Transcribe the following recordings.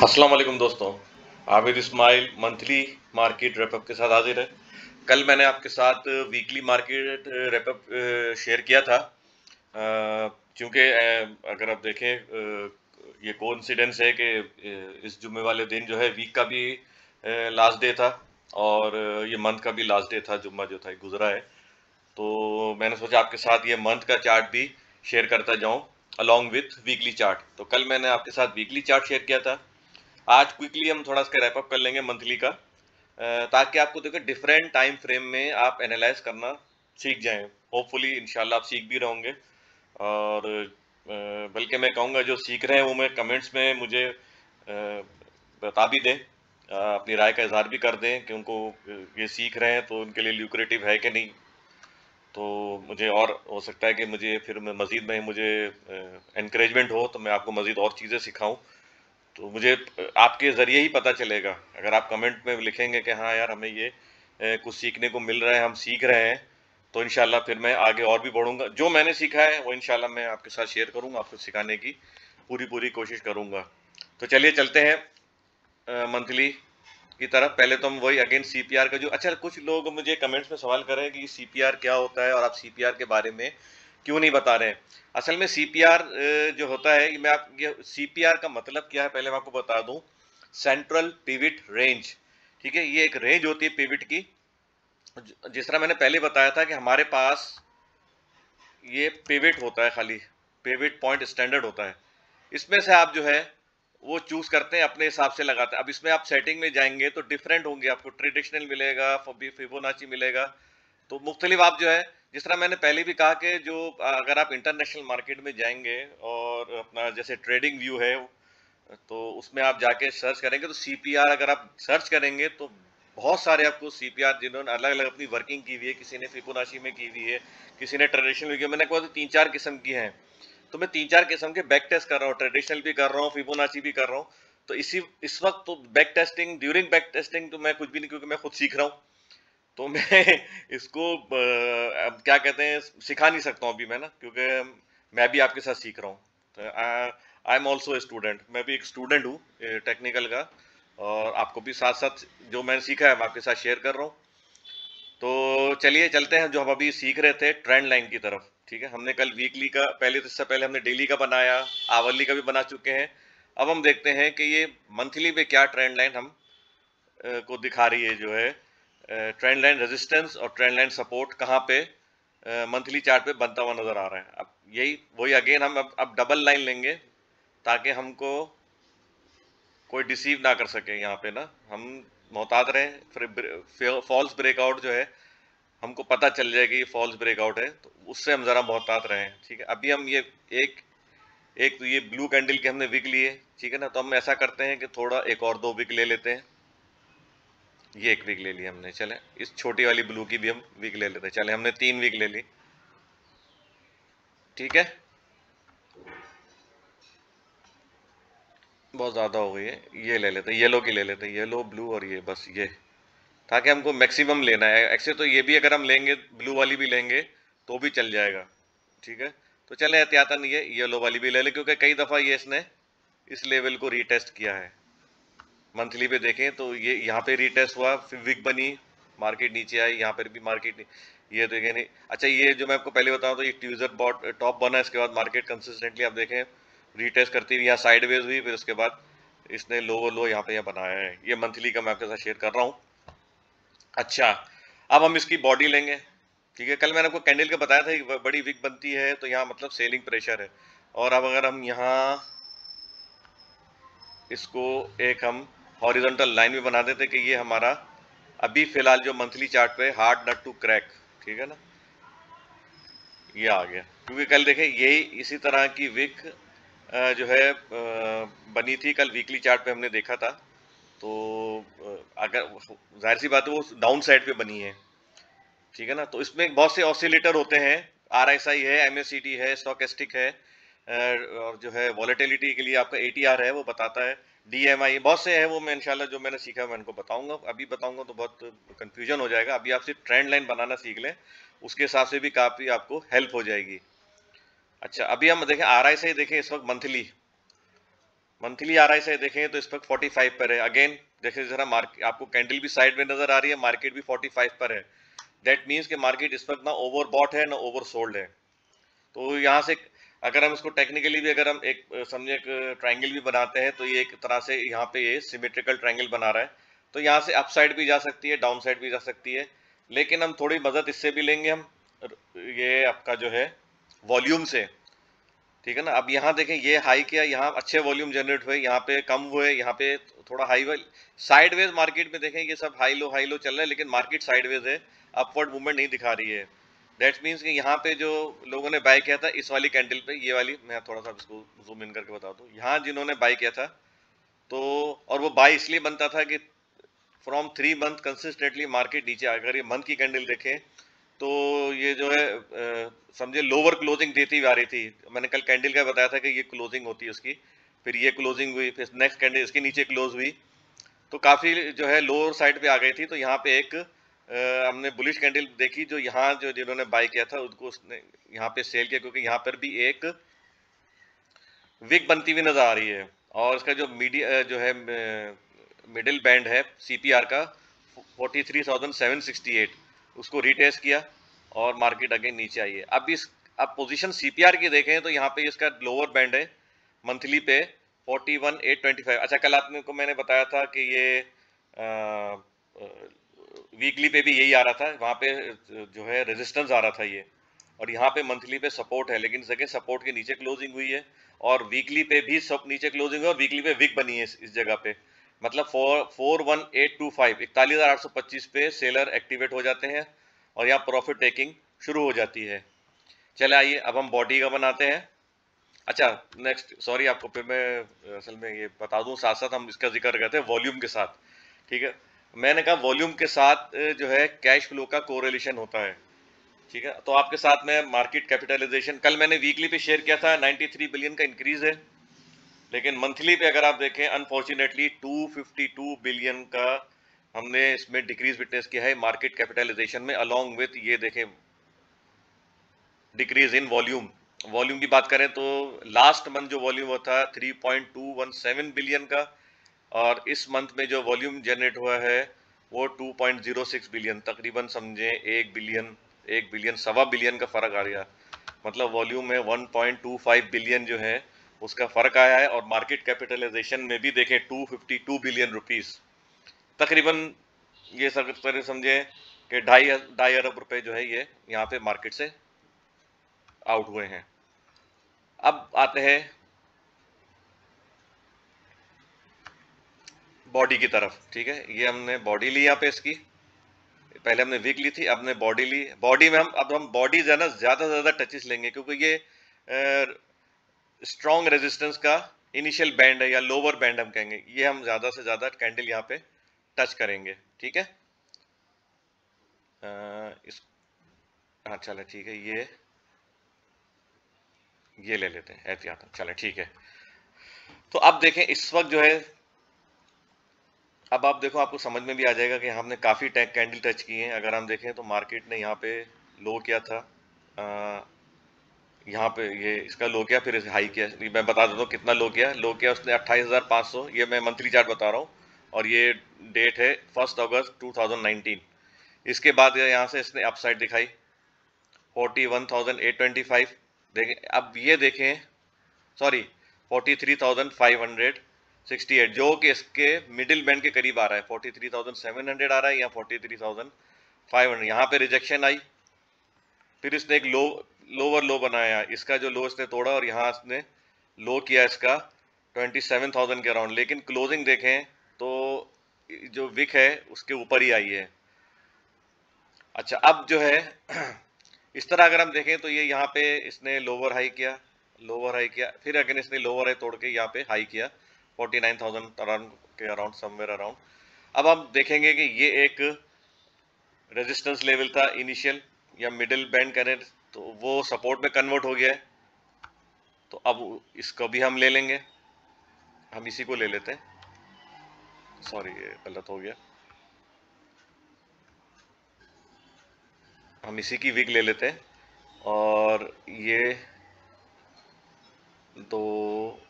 अस्सलाम वालेकुम दोस्तों। Abid Ismail monthly market wrap up के साथ हाजिर है। कल मैंने आपके साथ वीकली मार्केट रैपअप शेयर किया था। क्योंकि अगर आप देखें ये कोइंसिडेंस है कि इस जुम्मे वाले दिन जो है वीक का भी लास्ट डे था और ये मंथ का भी लास्ट डे था, जुम्मा जो था गुजरा है। तो मैंने सोचा आपके साथ ये मंथ का चार्ट भी शेयर करता जाऊं अलॉन्ग विथ वीकली चार्ट। तो कल मैंने आपके साथ वीकली चार्ट शेयर किया था। आज क्विकली हम थोड़ा इसका रैप अप कर लेंगे मंथली का, ताकि आपको देखो डिफरेंट टाइम फ्रेम में आप एनालाइज करना सीख जाएं। होपफुली इंशाल्लाह आप सीख भी रहोगे और बल्कि मैं कहूँगा जो सीख रहे हैं वो मैं कमेंट्स में मुझे बता भी दें, अपनी राय का इजहार भी कर दें कि उनको ये सीख रहे हैं तो उनके लिए ल्यूक्रेटिव है कि नहीं। तो मुझे और हो सकता है कि मुझे फिर मैं मज़ीद में मुझे एनकरेजमेंट हो तो मैं आपको मज़ीद और चीज़ें सिखाऊं। तो मुझे आपके ज़रिए ही पता चलेगा। अगर आप कमेंट में लिखेंगे कि हाँ यार हमें ये कुछ सीखने को मिल रहा है, हम सीख रहे हैं, तो इंशाल्लाह फिर मैं आगे और भी बढ़ूंगा। जो मैंने सीखा है वो इंशाल्लाह मैं आपके साथ शेयर करूंगा, आपको सिखाने की पूरी पूरी कोशिश करूंगा। तो चलिए चलते हैं मंथली की तरफ। पहले तो हम वही अगेन सीपीआर का जो, अच्छा कुछ लोग मुझे कमेंट्स में सवाल कर रहे हैं कि सीपीआर क्या होता है और आप सीपीआर के बारे में क्यों नहीं बता रहे हैं। असल में सीपीआर जो होता है, मैं आप ये सीपीआर का मतलब क्या है पहले मैं आपको बता दूं। सेंट्रल पिविट रेंज, ठीक है, ये एक रेंज होती है पिविट की। जिस तरह मैंने पहले बताया था कि हमारे पास ये पिविट होता है, खाली पिविट पॉइंट स्टैंडर्ड होता है। इसमें से आप जो है वो चूज करते हैं, अपने हिसाब से लगाते हैं। अब इसमें आप सेटिंग में जाएंगे तो डिफरेंट होंगे, आपको ट्रेडिशनल मिलेगा, फिबोनाची मिलेगा। तो मुख्तलिफ आप जो है, जिस तरह मैंने पहले भी कहा कि जो अगर आप इंटरनेशनल मार्केट में जाएंगे और अपना जैसे ट्रेडिंग व्यू है तो उसमें आप जाके सर्च करेंगे तो सीपीआर अगर आप सर्च करेंगे तो बहुत सारे आपको सीपीआर जिन्होंने अलग अलग अपनी वर्किंग की हुई है, किसी ने फिबोनाची में की हुई है, किसी ने ट्रेडिशनल की। मैंने कहा तो 3-4 किस्म की हैं। तो मैं 3-4 किस्म के बैक टेस्ट कर रहा हूँ, ट्रेडिशनल भी कर रहा हूँ, फिबोनाची भी कर रहा हूँ। तो इस वक्त तो back testing, during back testing तो मैं कुछ भी नहीं, क्योंकि मैं खुद सीख रहा हूँ। तो मैं इसको अब क्या कहते हैं सिखा नहीं सकता हूँ अभी मैं ना, क्योंकि मैं भी आपके साथ सीख रहा हूँ। तो आई एम ऑल्सो स्टूडेंट, मैं भी एक स्टूडेंट हूँ टेक्निकल का। और आपको भी साथ साथ जो मैंने सीखा है मैं आपके साथ शेयर कर रहा हूँ। तो चलिए चलते हैं, जो हम अभी सीख रहे थे ट्रेंड लाइन की तरफ। ठीक है, हमने कल वीकली का पहले, तो इससे पहले हमने डेली का बनाया, आवरली का भी बना चुके हैं। अब हम देखते हैं कि ये मंथली पे क्या ट्रेंड लाइन हम को दिखा रही है, जो है ट्रेंड लाइन रेजिस्टेंस और ट्रेंड लाइन सपोर्ट कहाँ पे मंथली चार्ट पे बनता हुआ नजर आ रहा है। अब यही वही अगेन हम अब डबल लाइन लेंगे, ताकि हमको कोई डिसीव ना कर सके यहाँ पे ना, हम मोहतात रहें। फिर फॉल्स ब्रेकआउट जो है हमको पता चल जाएगा ये फॉल्स ब्रेकआउट है, तो उससे हम जरा मोहतात रहें। ठीक है, अभी हम ये एक एक तो ये ब्लू कैंडल के हमने विक लिए, ठीक है ना। तो हम ऐसा करते हैं कि थोड़ा एक और 2 विक ले लेते हैं। ये एक विक ले ली हमने, चले इस छोटी वाली ब्लू की भी हम विक ले लेते हैं। चले हमने 3 विक ले ली, ठीक है। बहुत ज़्यादा हो गई है, ये ले लेते हैं, येलो की ले लेते हैं, येलो ब्लू और ये बस ये, ताकि हमको मैक्सिमम लेना है। एक्चुअली तो ये भी अगर हम लेंगे, ब्लू वाली भी लेंगे तो भी चल जाएगा, ठीक है। तो चले एहतियातन ये येलो वाली भी ले ले, क्योंकि कई दफ़ा ये इसने इस लेवल को रीटेस्ट किया है। मंथली पे देखें तो ये यहाँ पे रीटेस्ट हुआ, फिर विक बनी, मार्केट नीचे आई, यहाँ पर भी मार्केट, ये देखें नहीं। अच्छा ये जो मैं आपको पहले बताऊँ तो ये ट्यूजर बॉट टॉप बना, इसके बाद मार्केट कंसिस्टेंटली आप देखें रीटेस्ट करती हुई यहाँ साइडवेज हुई, फिर उसके बाद इसने लो यहाँ पे बनाया है। ये मंथली का मैं आपके साथ शेयर कर रहा हूँ। अच्छा, अब हम इसकी बॉडी लेंगे, ठीक है। कल मैंने आपको कैंडल का बताया था कि बड़ी विक बनती है तो यहाँ मतलब सेलिंग प्रेशर है। और अब अगर हम यहाँ इसको एक हम हॉरिजॉन्टल लाइन में बना देते कि ये हमारा अभी फिलहाल जो मंथली चार्ट पे हार्ड नट टू क्रैक, ठीक है ना, ये आ गया। क्योंकि कल देखें यही इसी तरह की विक जो है बनी थी, कल वीकली चार्ट पे हमने देखा था। तो अगर जाहिर सी बात है वो डाउन साइड पे बनी है, ठीक है ना। तो इसमें बहुत से ऑसिलेटर होते हैं, आरएसआई है, एमएसीटी है, स्टोकेस्टिक है, और जो है वॉलेटिलिटी के लिए आपका एटीआर है वो बताता है, डीएमआई बहुत से हैं। वो मैं इंशाल्लाह जो मैंने सीखा मैं इनको बताऊंगा, अभी बताऊंगा तो बहुत कंफ्यूजन हो जाएगा। अभी आप सिर्फ ट्रेंड लाइन बनाना सीख लें, उसके हिसाब से भी काफ़ी आपको हेल्प हो जाएगी। अच्छा अभी हम देखें आरएसआई, देखें इस वक्त मंथली, मंथली आरआई से देखें तो इस वक्त 45 पर है। अगेन जैसे जरा मार्केट आपको कैंडल भी साइड में नजर आ रही है, मार्केट भी 45 पर है। दैट मीन्स कि मार्केट इस वक्त ना ओवर बॉट है ना ओवर सोल्ड है। तो यहाँ से अगर हम इसको टेक्निकली भी अगर हम एक समझे एक ट्रायंगल भी बनाते हैं तो ये एक तरह से यहाँ पे ये सिमेट्रिकल ट्रायंगल बना रहा है। तो यहाँ से अप साइड भी जा सकती है, डाउन साइड भी जा सकती है, लेकिन हम थोड़ी मदद इससे भी लेंगे हम, ये आपका जो है वॉल्यूम से, ठीक है ना। अब यहाँ देखें ये हाई किया, यहाँ अच्छे वॉल्यूम जनरेट हुए, यहाँ पे कम हुए, यहाँ पे थोड़ा हाई हुए। साइडवेज मार्केट में देखें ये सब हाई लो चल रहा है, लेकिन मार्केट साइडवेज है, अपवर्ड मूवमेंट नहीं दिखा रही है। दैट मीन्स कि यहाँ पे जो लोगों ने बाय किया था इस वाली कैंडल पे, ये वाली मैं थोड़ा सा इसको जूम इन करके बता दूं, यहाँ जिन्होंने बाय किया था तो, और वो बाय इसलिए बनता था कि फ्रॉम 3 मंथ कंसिस्टेंटली मार्केट नीचे, अगर ये मंथ की कैंडल देखें तो ये जो है समझे लोअर क्लोजिंग देती हुई आ रही थी। मैंने कल कैंडल का बताया था कि ये क्लोजिंग होती है उसकी, फिर ये क्लोजिंग हुई, फिर नेक्स्ट कैंडल इसके नीचे क्लोज हुई, तो काफी जो है लोअर साइड पे आ गई थी। तो यहाँ पे एक हमने बुलिश कैंडल देखी, जो यहाँ जो जिन्होंने बाय किया था उनको उसने यहाँ पे सेल किया, क्योंकि यहाँ पर भी एक विक बनती हुई नजर आ रही है। और इसका जो जो है मिडिल बैंड है सीपीआर का 43,768, उसको रिटेस्ट किया और मार्केट अगेन नीचे आई है। अब पोजीशन सीपीआर की देखें तो यहाँ पे इसका लोअर बैंड है मंथली पे 41,825। अच्छा, कल आपने को मैंने बताया था कि ये वीकली पे भी यही आ रहा था, वहां पे जो है रेजिस्टेंस आ रहा था ये, और यहाँ पे मंथली पे सपोर्ट है, लेकिन जगह सपोर्ट के नीचे क्लोजिंग हुई है, और वीकली पे भी सब नीचे क्लोजिंग है, और वीकली पे विक बनी है इस जगह पे। मतलब 41825 41,825 पे सेलर एक्टिवेट हो जाते हैं और यहाँ प्रॉफिट टेकिंग शुरू हो जाती है। चले आइए अब हम बॉडी का बनाते हैं। अच्छा, नेक्स्ट सॉरी, आपको फिर मैं असल में ये बता दूं, साथ साथ हम इसका जिक्र करते हैं वॉल्यूम के साथ, ठीक है। मैंने कहा वॉल्यूम के साथ जो है कैश फ्लो का कोरिलेशन होता है, ठीक है। तो आपके साथ में मार्केट कैपिटलाइजेशन कल मैंने वीकली पे शेयर किया था, 93 बिलियन का इंक्रीज है, लेकिन मंथली पे अगर आप देखें अनफॉर्चुनेटली 252 बिलियन का हमने इसमें डिक्रीज विटनेस किया है मार्केट कैपिटलाइजेशन में, अलोंग विथ ये देखें डिक्रीज इन वॉल्यूम। वॉल्यूम की बात करें तो लास्ट मंथ जो वॉल्यूम हुआ था 3.217 बिलियन का, और इस मंथ में जो वॉल्यूम जनरेट हुआ है वो 2.06 बिलियन, तकरीबन समझे 1 बिलियन सवा बिलियन का फर्क आ गया। मतलब वॉल्यूम में 1.25 बिलियन जो है उसका फर्क आया है, और मार्केट कैपिटलाइजेशन में भी देखें 252 बिलियन रुपीस, तकरीबन ये सब समझे कि ढाई ढाई अरब रुपए जो है ये यहाँ पे मार्केट से आउट हुए हैं। अब आते हैं बॉडी की तरफ, ठीक है। ये हमने बॉडी ली यहाँ पे इसकी, पहले हमने वीक ली थी, अब हमने बॉडी ली। बॉडी में हम बॉडी ज्यादा से ज्यादा टचेस लेंगे, क्योंकि ये स्ट्रॉन्ग रेजिस्टेंस का इनिशियल बैंड है, या लोअर बैंड हम कहेंगे, ये हम ज्यादा से ज्यादा कैंडल यहाँ पे टच करेंगे, ठीक है। इस हाँ चले ठीक है, ये ले लेते हैं एहतियात, चले ठीक है। तो अब देखें इस वक्त जो है, अब आप देखो आपको समझ में भी आ जाएगा कि हमने काफ़ी कैंडल टच किए हैं। अगर हम देखें तो मार्केट ने यहाँ पे लो किया था, यहाँ पे ये इसका लो किया, फिर हाई किया। मैं बता देता हूँ कितना लो किया उसने 28,500, ये मैं मंथली चार्ट बता रहा हूँ, और ये डेट है 1 अगस्त 2019। इसके बाद यहाँ से इसने अपसाइड दिखाई 41,825, देखें अब ये देखें, सॉरी 43,568, जो कि इसके मिडिल बैंड के करीब आ रहा है, 43,700 आ रहा है या 43,500। यहाँ पे रिजेक्शन आई, फिर इसने एक लोअर लो बनाया, इसका जो लो इसने तोड़ा, और यहाँ इसने लो किया इसका 27,000 के अराउंड, लेकिन क्लोजिंग देखें तो जो विक है उसके ऊपर ही आई है। अच्छा, अब जो है इस तरह अगर हम देखें तो ये यहाँ पे इसने लोअर हाई किया, फिर अगेन इसने लोअर हाई तोड़ के यहाँ पे हाई किया 49,000 अराउंड के अराउंड, समवेयर अराउंड। अब हम देखेंगे कि ये एक रेजिस्टेंस लेवल था इनिशियल, या मिडिल बैंड करें तो वो सपोर्ट में कन्वर्ट हो गया है। तो अब इसको भी हम ले लेंगे, हम इसी को ले लेते हैं, सॉरी ये गलत हो गया, हम इसी की विग ले लेते हैं, और ये तो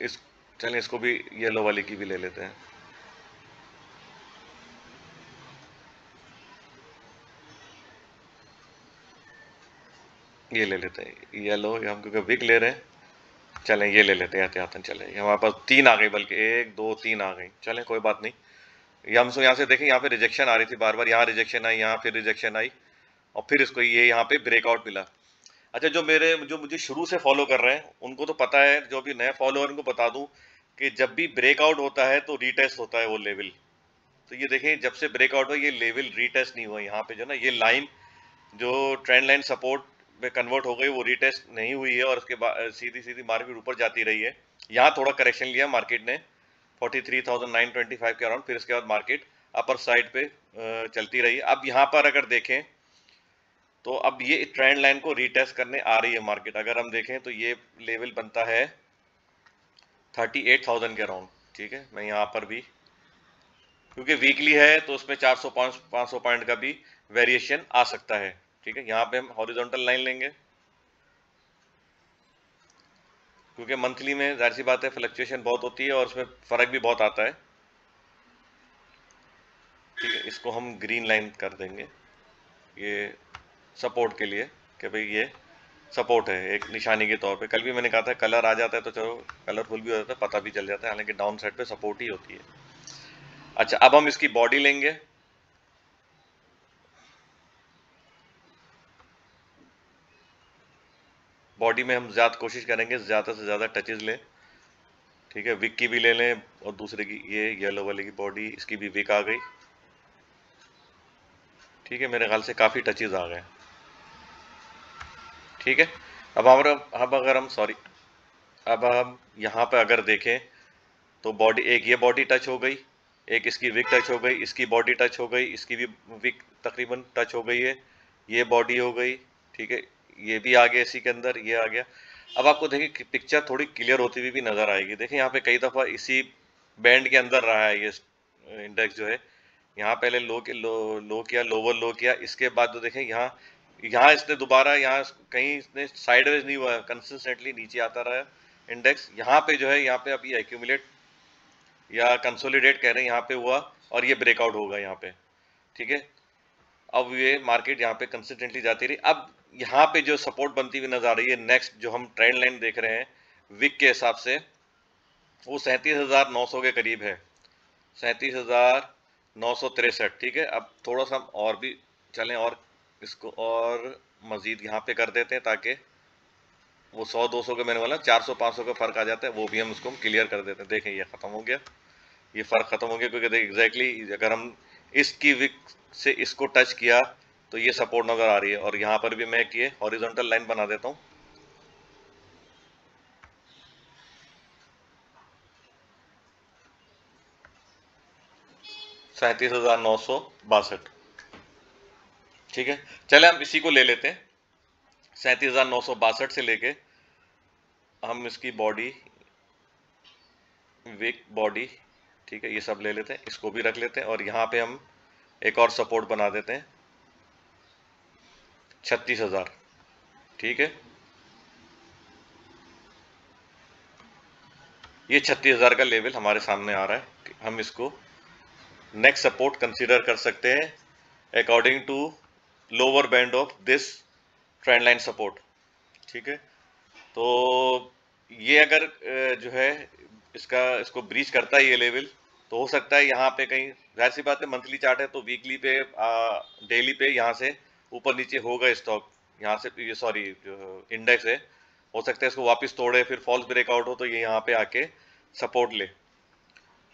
इस चलें इसको भी येलो वाले की भी ले लेते हैं। ये ले लेते हैं येलो, हम क्योंकि विक ले रहे हैं, चलें ये ले लेते हैं एहतियातन। चलें हमारे पास 3 आ गई, बल्कि 1 2 3 आ गई। चलें कोई बात नहीं। ये हम यहाँ से देखें, यहाँ पे रिजेक्शन आ रही थी बार बार, यहाँ रिजेक्शन आई, यहाँ फिर रिजेक्शन आई, और फिर इसको ये यहाँ पे ब्रेकआउट मिला। अच्छा, जो मुझे शुरू से फॉलो कर रहे हैं उनको तो पता है, जो भी नए फॉलोअर उनको बता दूं कि जब भी ब्रेकआउट होता है तो रीटेस्ट होता है वो लेवल। तो ये देखें, जब से ब्रेकआउट हुआ ये लेवल रीटेस्ट नहीं हुआ। यहाँ पे जो ना ये लाइन जो ट्रेंड लाइन सपोर्ट में कन्वर्ट हो गई वो रीटेस्ट नहीं हुई है, और उसके बाद सीधी सीधी मार्केट ऊपर जाती रही है। यहाँ थोड़ा करेक्शन लिया मार्केट ने 43,925 के अराउंड, फिर उसके बाद मार्केट अपर साइड पे चलती रही। अब यहाँ पर अगर देखें तो अब ये ट्रेंड लाइन को रीटेस्ट करने आ रही है मार्केट। अगर हम देखें तो ये लेवल बनता है 38,000 के अराउंड। ठीक है, मैं यहाँ पर भी, क्योंकि वीकली है तो उसमें 400-500 पॉइंट का भी वेरिएशन आ सकता है। ठीक है, यहाँ पे हम हॉरिजॉन्टल लाइन लेंगे, क्योंकि मंथली में जाहिर सी बात है फ्लक्चुएशन बहुत होती है और उसमें फर्क भी बहुत आता है। ठीक है, इसको हम ग्रीन लाइन कर देंगे ये सपोर्ट के लिए, कि भाई ये सपोर्ट है एक निशानी के तौर पे। कल भी मैंने कहा था कलर आ जाता है तो चलो कलरफुल भी हो जाता है, पता भी चल जाता है, हालांकि डाउन साइड पे सपोर्ट ही होती है। अच्छा, अब हम इसकी बॉडी लेंगे। बॉडी में हम ज्यादा कोशिश करेंगे ज्यादा से ज्यादा टचेज लें। ठीक है, विक की भी ले लें, और दूसरे की ये येलो वाले की बॉडी, इसकी भी विक आ गई। ठीक है, मेरे ख्याल से काफी टचेज आ गए। ठीक है, अब अगर हम सॉरी अब हम यहाँ पे अगर देखें तो बॉडी, एक ये बॉडी टच हो गई, एक इसकी विक टच हो गई, इसकी बॉडी टच हो गई, इसकी भी विक तकरीबन टच हो गई है, ये बॉडी हो गई। ठीक है, ये भी आ गया इसी के अंदर, ये आ गया। अब आपको देखिए कि पिक्चर थोड़ी क्लियर होती हुई भी नजर आएगी। देखिए यहाँ पे कई दफा इसी बैंड के अंदर रहा है ये इंडेक्स जो है। यहाँ पहले लो किया, लोअर लो किया, इसके बाद तो देखें यहाँ यहाँ इसने दोबारा यहाँ कहीं इसने साइडवेज नहीं हुआ, कंसिस्टेंटली नीचे आता रहा है इंडेक्स। यहाँ पे जो है, यहाँ पे अभी एक्यूमुलेट या कंसोलिडेट कह रहे हैं यहाँ पे हुआ, और ये ब्रेकआउट होगा यहाँ पे। ठीक है, अब ये मार्केट यहाँ पे कंसिस्टेंटली जाती रही। अब यहाँ पे जो सपोर्ट बनती हुई नजर आ रही है, नेक्स्ट जो हम ट्रेंड लाइन देख रहे हैं विक के हिसाब से, वो 37,900 के करीब है, 37,963। ठीक है, अब थोड़ा सा हम और भी चलें, और इसको और मजीद यहाँ पे कर देते हैं, ताकि वो 100-200 के मैंने बोला 400-500 का फर्क आ जाता है, वो भी हम उसको क्लियर कर देते हैं। देखें ये खत्म हो गया, ये फर्क खत्म हो गया, क्योंकि देखिए एग्जैक्टली अगर हम इसकी विक से इसको टच किया तो ये सपोर्ट नजर आ रही है। और यहाँ पर भी मैं ये हॉरिजॉन्टल लाइन बना देता हूँ। $37,962। ठीक है, चले हम इसी को ले लेते हैं, 37,962 से लेके हम इसकी बॉडी, विक बॉडी, ठीक है, ये सब ले लेते हैं, इसको भी रख लेते हैं, और यहाँ पे हम एक और सपोर्ट बना देते हैं 36,000। ठीक है, ये 36,000 का लेवल हमारे सामने आ रहा है। हम इसको नेक्स्ट सपोर्ट कंसीडर कर सकते हैं according to lower band of this trend line support. ठीक है, तो ये अगर जो है इसको ब्रीच करता है ये लेवल, तो हो सकता है यहाँ पे कहीं, जाहिर सी बात है मंथली चार्ट है तो वीकली पे डेली पे यहाँ से ऊपर नीचे होगा स्टॉक, यहाँ से ये सॉरी जो इंडेक्स है, हो सकता है इसको वापस तोड़े, फिर फॉल्स ब्रेकआउट हो तो ये यहाँ पे आके सपोर्ट ले।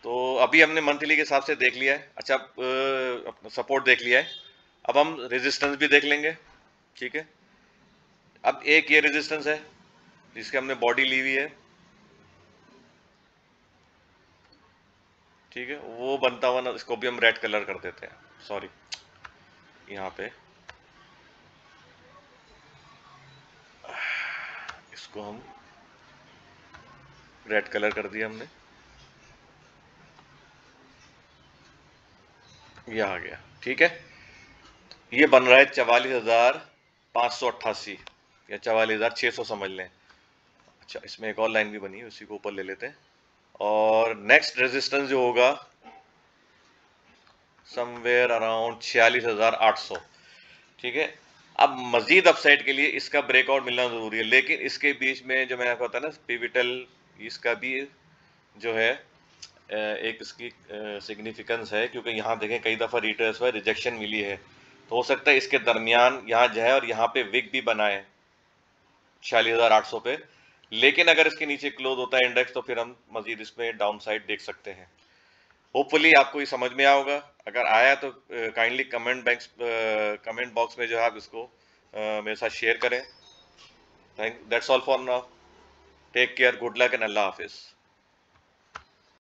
तो अभी हमने मंथली के हिसाब से देख लिया है। अच्छा, सपोर्ट देख लिया है, अब हम रेजिस्टेंस भी देख लेंगे। ठीक है, अब एक ये रेजिस्टेंस है जिसके हमने बॉडी ली हुई है। ठीक है, वो बनता हुआ ना, इसको भी हम रेड कलर कर देते हैं, सॉरी यहाँ पे इसको हम रेड कलर कर दिया हमने, ये आ गया। ठीक है, ये बन रहा है 44,588 या 44,600 समझ लें। अच्छा, इसमें एक और लाइन भी बनी है, उसी को ऊपर ले लेते हैं और नेक्स्ट रेजिस्टेंस जो होगा समवेयर अराउंड 46,800। ठीक है, अब मजीद अपसाइड के लिए इसका ब्रेकआउट मिलना जरूरी है, लेकिन इसके बीच में जो मैंने आपको बताया ना पिविटल, इसका भी जो है एक इसकी सिग्निफिकेंस है, क्योंकि यहाँ देखें कई दफ़ा रिट्रेस हुआ, रिजेक्शन मिली है, तो हो सकता है इसके दरमियान यहाँ जाए और यहाँ पे विक भी बनाए 46,800 पे। लेकिन अगर इसके नीचे क्लोज होता है इंडेक्स तो फिर हम मजीद इसमें डाउन साइड देख सकते हैं। होपफुली आपको ये समझ में आया होगा। अगर आया तो काइंडली कमेंट बॉक्स में जो है आप इसको मेरे साथ शेयर करें। That's all for now. Take care, good luck and अल्लाह हाफिज।